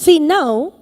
See now,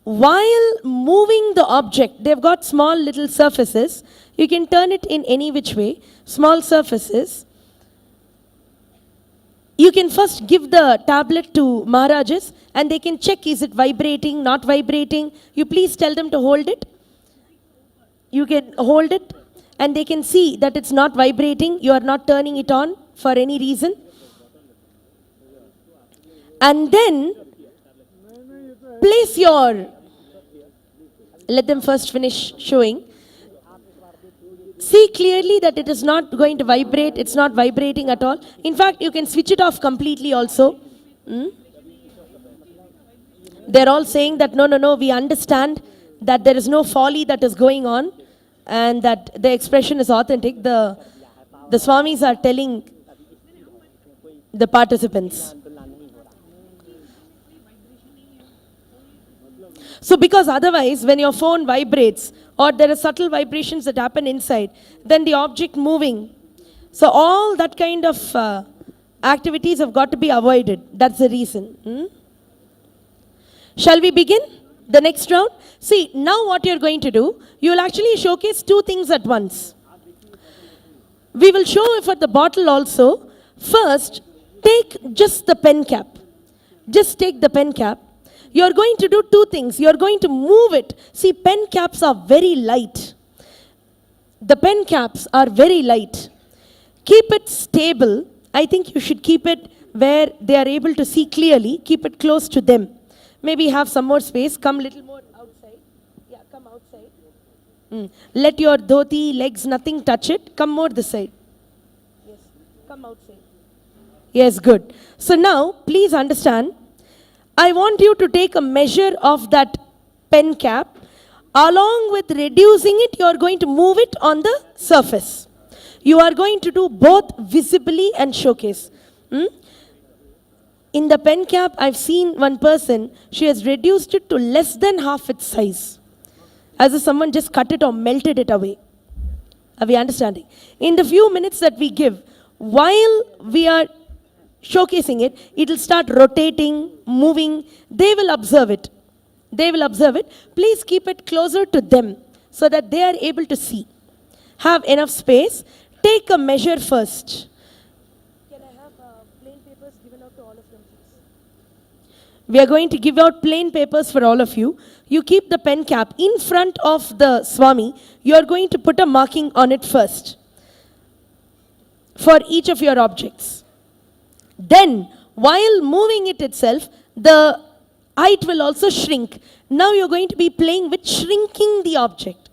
while moving the object, they've got small little surfaces. You can turn it in any which way, small surfaces. You can first give the tablet to Maharajas and they can check, is it vibrating, not vibrating. You please tell them to hold it. You can hold it and they can see that it's not vibrating. You are not turning it on for any reason. And then place your, let them first finish showing. See clearly that it is not going to vibrate, it's not vibrating at all. In fact, you can switch it off completely also. They're all saying that no, we understand that there is no folly that is going on and that the expression is authentic. The Swamis are telling the participants. So because otherwise, when your phone vibrates or there are subtle vibrations that happen inside, then the object moving. So all that kind of activities have got to be avoided. That's the reason. Shall we begin the next round? See, now what you're going to do, you will actually showcase two things at once. We will show for the bottle also. First, take just the pen cap. Just take the pen cap. You're going to do two things. You're going to move it. See, pen caps are very light. The pen caps are very light. Keep it stable. I think you should keep it where they are able to see clearly. Keep it close to them. Maybe have some more space. Come little more outside. Yeah, come outside. Let your dhoti, legs, nothing touch it. Come more this side. Yes, come outside. Yes, good. So now, please understand. I want you to take a measure of that pen cap. Along with reducing it, you are going to move it on the surface. You are going to do both visibly and showcase. In the pen cap, I've seen one person, she has reduced it to less than half its size. As if someone just cut it or melted it away. Are we understanding? In the few minutes that we give, while we are showcasing it, it will start rotating, moving. They will observe it. They will observe it. Please keep it closer to them so that they are able to see. Have enough space. Take a measure first. Can I have plain papers given out to all of them, please? We are going to give out plain papers for all of you. You keep the pen cap in front of the Swami. You are going to put a marking on it first for each of your objects. Then, while moving it itself, the height will also shrink. Now you're going to be playing with shrinking the object.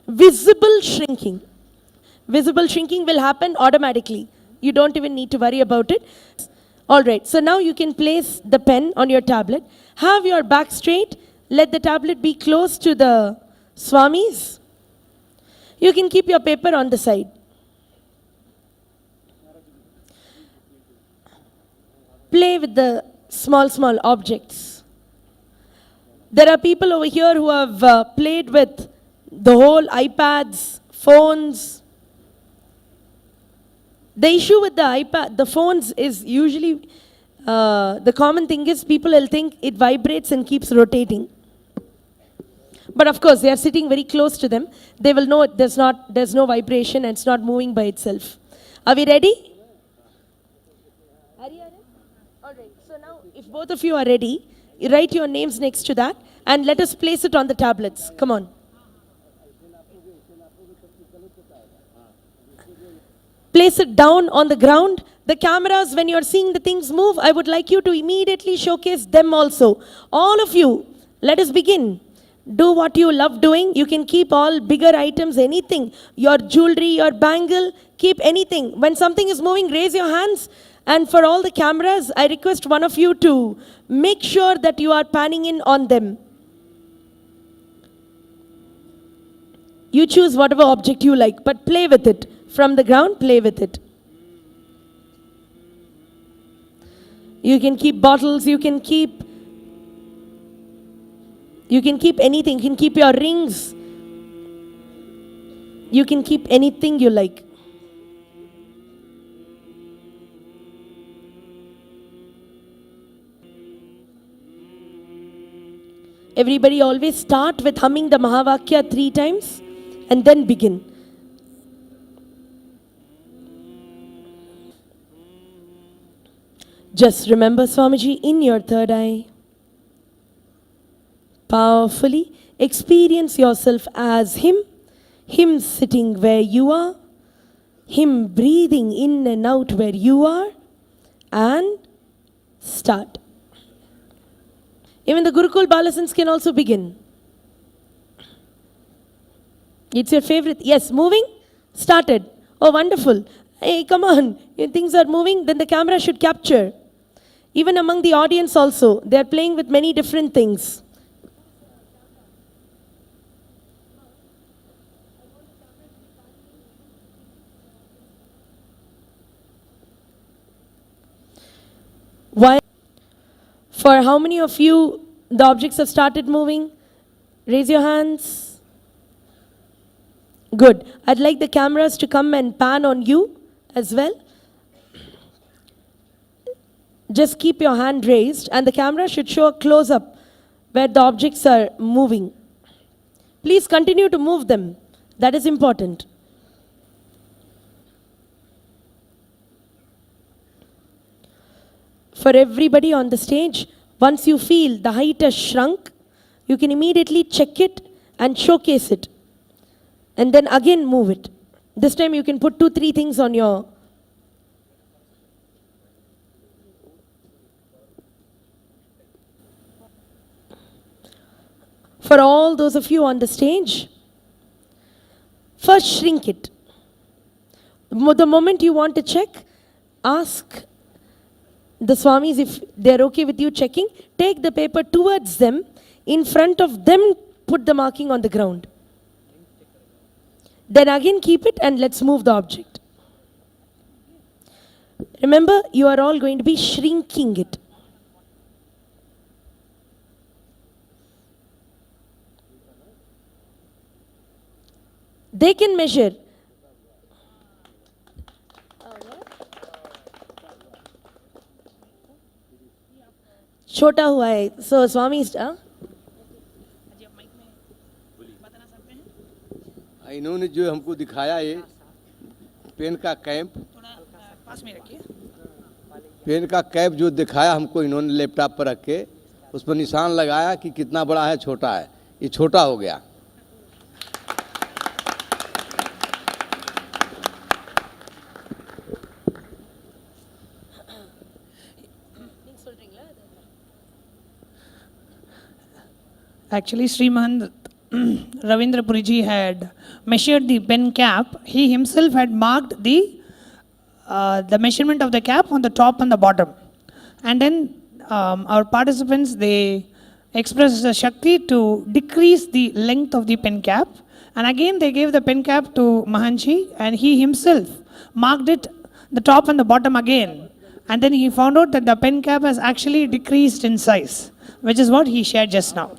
Visible shrinking. Visible shrinking will happen automatically. You don't even need to worry about it. Alright, so now you can place the pen on your tablet. Have your back straight. Let the tablet be close to the Swamis. You can keep your paper on the side. Play with the small objects. There are people over here who have played with the whole iPads, phones. The issue with the iPad, the phones is usually, the common thing is people will think it vibrates and keeps rotating. But of course, they are sitting very close to them. They will know there's no vibration and it's not moving by itself. Are we ready? Alright, so now if both of you are ready, you write your names next to that and let us place it on the tablets. Come on. Place it down on the ground. The cameras, when you're seeing the things move, I would like you to immediately showcase them also. All of you, let us begin. Do what you love doing. You can keep all bigger items, anything. Your jewelry, your bangle, keep anything. When something is moving, raise your hands. And for all the cameras, I request one of you to make sure that you are panning in on them. You choose whatever object you like, but play with it. From the ground, play with it. You can keep bottles, you can keep anything. You can keep your rings. You can keep anything you like. Everybody always start with humming the Mahavakya 3 times and then begin. Just remember Swamiji in your third eye. Powerfully experience yourself as him sitting where you are, him breathing in and out where you are, and start. Even the Gurukul Balasans can also begin. It's your favorite. Yes, moving? Started. Oh, wonderful. Hey, come on. If things are moving, then the camera should capture. Even among the audience also, they are playing with many different things. Why? For how many of you the objects have started moving? Raise your hands. Good. I'd like the cameras to come and pan on you as well. Just keep your hand raised and the camera should show a close-up where the objects are moving. Please continue to move them. That is important. For everybody on the stage, once you feel the height has shrunk, you can immediately check it and showcase it. And then again move it. This time you can put 2-3 things on your... For all those of you on the stage, first shrink it. The moment you want to check, ask the Swamis if they're okay with you checking. Take the paper towards them. In front of them, put the marking on the ground. Then again keep it and let's move the object. Remember, you are all going to be shrinking it. They can measure. छोटा हुआ है. So Swami, इन्होंने जो हमको दिखाया ये pen का cap, पास में रखिए। पेन का कैप जो दिखाया हमको इन्होंने लैपटॉप पर रख के, उस पर निशान लगाया कि कितना बड़ा है, छोटा है। ये छोटा हो गया। Actually, Srimant Ravindra Puriji had measured the pen cap. He himself had marked the measurement of the cap on the top and the bottom. And then our participants, they expressed the Shakti to decrease the length of the pen cap. And again, they gave the pen cap to Mahanji, and he himself marked it, the top and the bottom again. And then he found out that the pen cap has actually decreased in size, which is what he shared just now.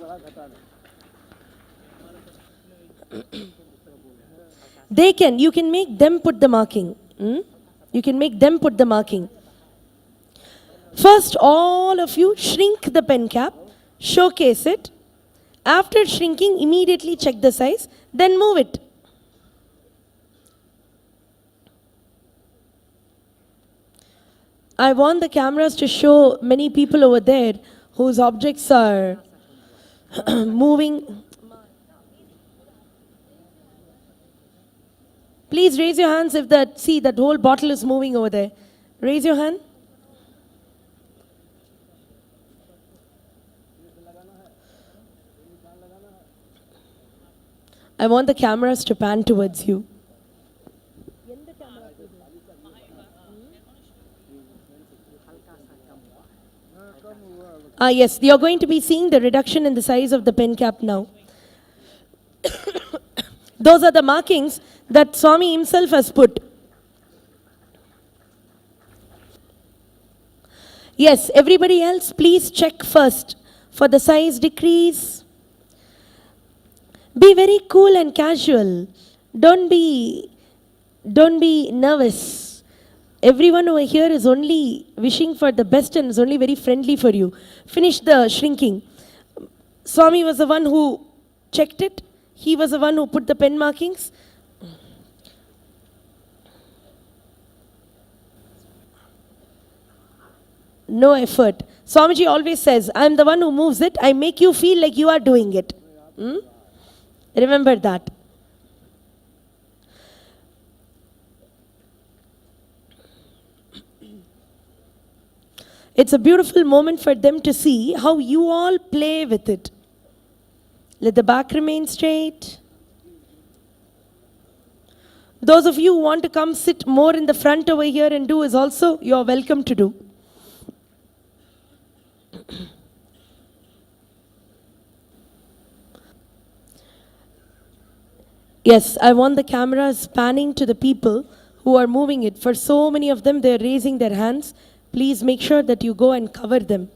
You can make them put the marking. You can make them put the marking. First, all of you shrink the pen cap, showcase it. After shrinking, immediately check the size, then move it. I want the cameras to show many people over there whose objects are moving. Please raise your hands if that whole bottle is moving over there. Raise your hand. I want the cameras to pan towards you. Yes, you're going to be seeing the reduction in the size of the pen cap now. Those are the markings that Swami himself has put. Yes, everybody else, please check first for the size decrease. Be very cool and casual. Don't be nervous. Everyone over here is only wishing for the best and is only very friendly for you. Finish the shrinking. Swami was the one who checked it. He was the one who put the pen markings. No effort. Swamiji always says, I am the one who moves it. I make you feel like you are doing it. Hmm? Remember that. It's a beautiful moment for them to see how you all play with it. Let the back remain straight. Those of you who want to come sit more in the front over here and do is also, you are welcome to do. Yes, I want the cameras panning to the people who are moving it. For so many of them, they are raising their hands. Please make sure that you go and cover them.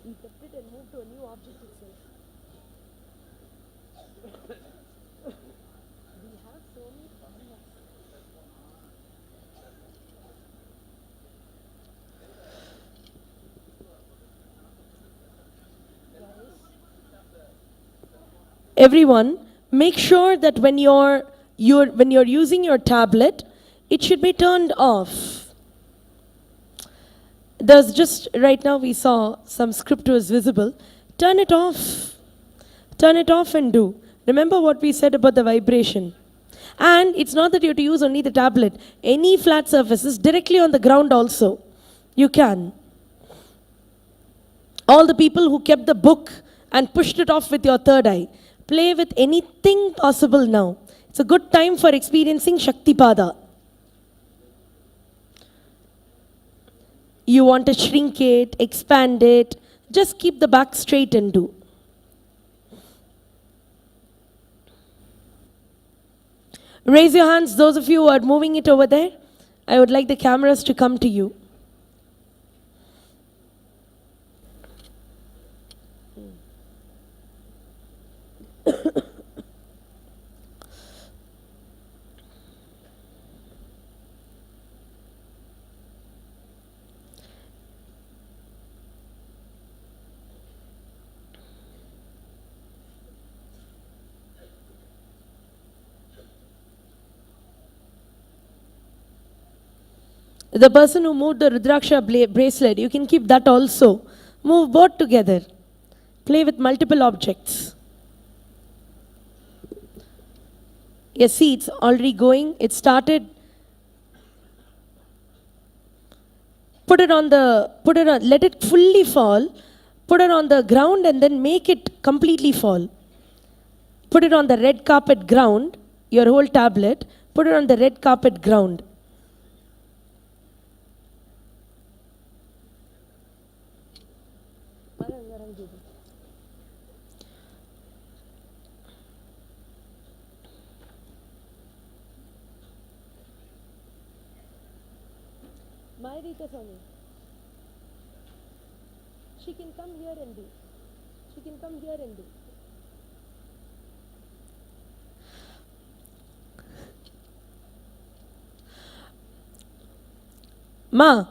He kept it and moved to a new object itself. We have so many formulas. Everyone, make sure that when you're using your tablet, it should be turned off. There's just right now we saw some script was visible. Turn it off. Turn it off and do. Remember what we said about the vibration. And it's not that you have to use only the tablet. Any flat surfaces directly on the ground also. You can. All the people who kept the book and pushed it off with your third eye. Play with anything possible now. It's a good time for experiencing Shaktipada. You want to shrink it, expand it, just keep the back straight and do. Raise your hands, those of you who are moving it over there. I would like the cameras to come to you. The person who moved the Rudraksha bracelet, you can keep that also. Move both together. Play with multiple objects. Yes, see, it's already going. It started. Let it fully fall. Put it on the ground and then make it completely fall. Put it on the red carpet ground, your whole tablet. Put it on the red carpet ground. Mayrita Swami. She can come here and do. She can come here and do. Ma,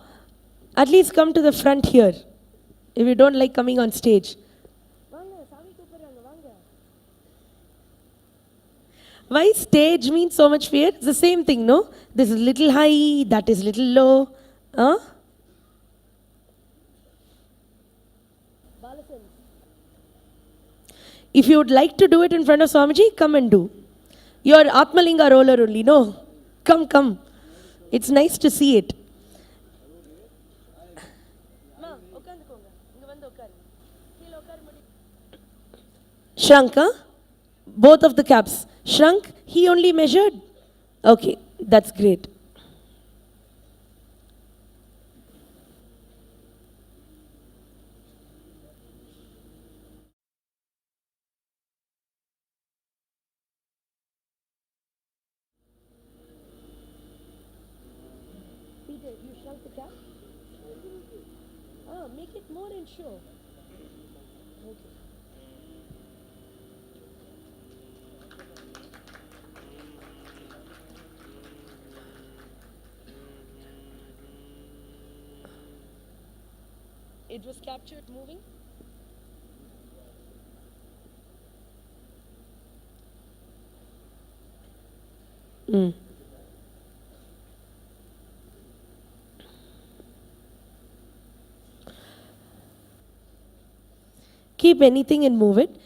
at least come to the front here. If you don't like coming on stage. Why stage means so much fear? It's the same thing, no? This is little high, that is little low. Huh? If you would like to do it in front of Swamiji, come and do. You're Atmalinga roller only, no? Come. It's nice to see it. Shrunk, huh? Both of the caps. Shrunk, he only measured. Okay, that's great. Peter, you shrunk the cap? Make it more and show. It was captured moving. Keep anything and move it.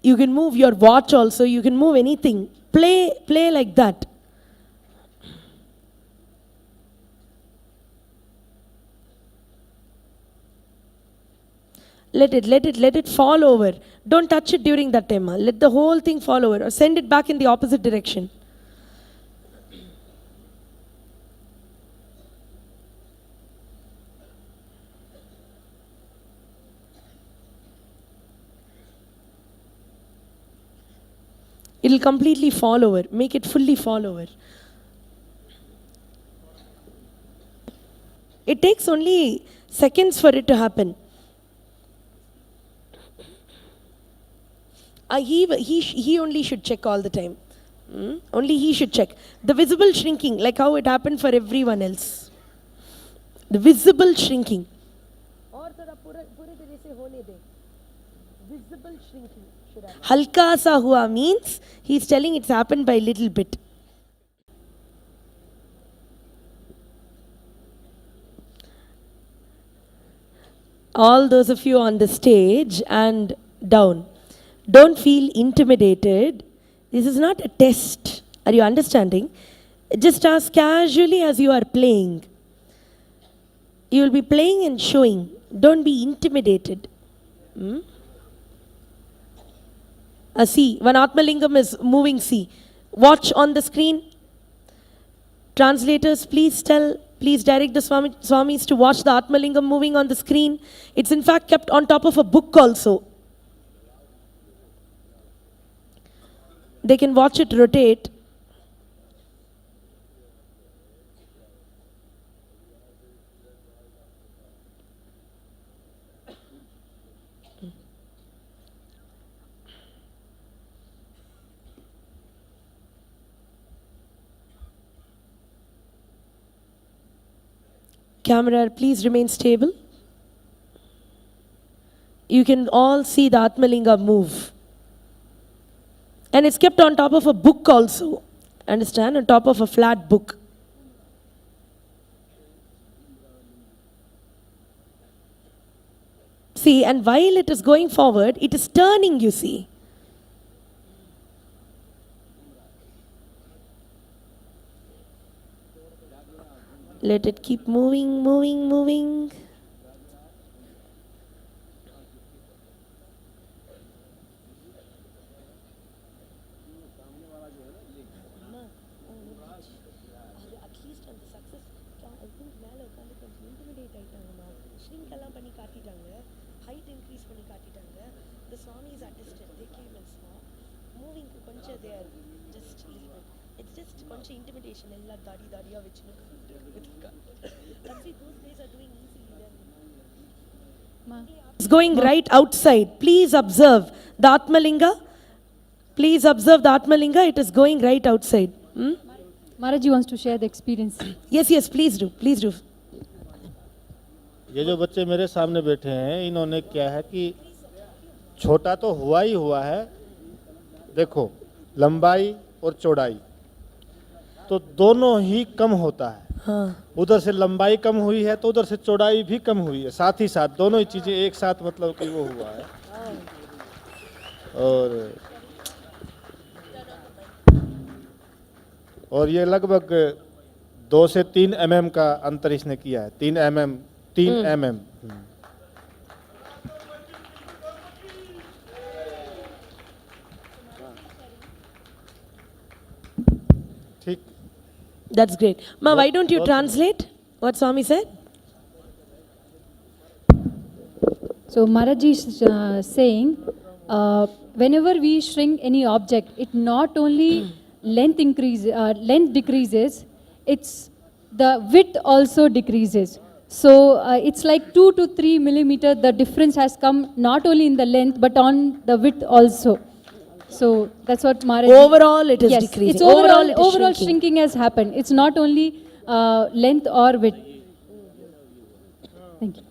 You can move your watch also. You can move anything. Play like that. Let it fall over. Don't touch it during that time. Let the whole thing fall over. Or send it back in the opposite direction. It will completely fall over. Make it fully fall over. It takes only seconds for it to happen. He only should check all the time. Only he should check. The visible shrinking, like how it happened for everyone else. The visible shrinking. Visible shrinking should happen. Halka sa hua means he's telling it's happened by little bit. All those of you on the stage and down, don't feel intimidated. This is not a test. Are you understanding? Just as casually as you are playing. You will be playing and showing. Don't be intimidated. See, when Atmalingam is moving, see. Watch on the screen. Translators, please direct the Swamis to watch the Atmalingam moving on the screen. It's in fact kept on top of a book also. They can watch it rotate. Camera, please remain stable. You can all see the Atmalinga move. And it's kept on top of a book also. Understand? On top of a flat book. See, and while it is going forward, it is turning, you see. Let it keep moving, moving, moving. The Swamis attested, they came and saw. Moving koncha they are just little bit. It's just koncha intimidation. Ella dadiya vechinu. That's it, those guys are doing easily then. It's going right outside. Please observe the Atmalinga. Please observe the Atmalinga. It is going right outside. Maharaji wants to share the experience. Yes, please do. Please do. ये जो बच्चे मेरे सामने बैठे हैं इन्होंने क्या है कि छोटा तो हुआ ही हुआ है, देखो लंबाई और चौड़ाई तो दोनों ही कम होता है। हाँ। उधर से लंबाई कम हुई है तो उधर से चौड़ाई भी कम हुई है, साथ ही साथ दोनों ही चीजें एक साथ मतलब कि वो हुआ है। और ये लगभग 2 से 3 mm का अंतर इसने किया है। 3 mm। ठीक। That's great. Ma, why don't you translate what Swami said? So Maharaji is saying, whenever we shrink any object, it not only length decreases, it's the width also decreases. So it's like 2 to 3 millimeter. The difference has come not only in the length but on the width also. So that's what Maharaj. Overall, it is yes, decreasing. It's overall, Overall, it is overall shrinking. shrinking has happened. It's not only length or width. Thank you.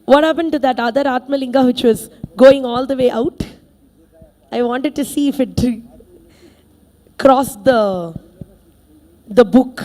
What happened to that other Atmalinga which was going all the way out? I wanted to see if it crossed the book.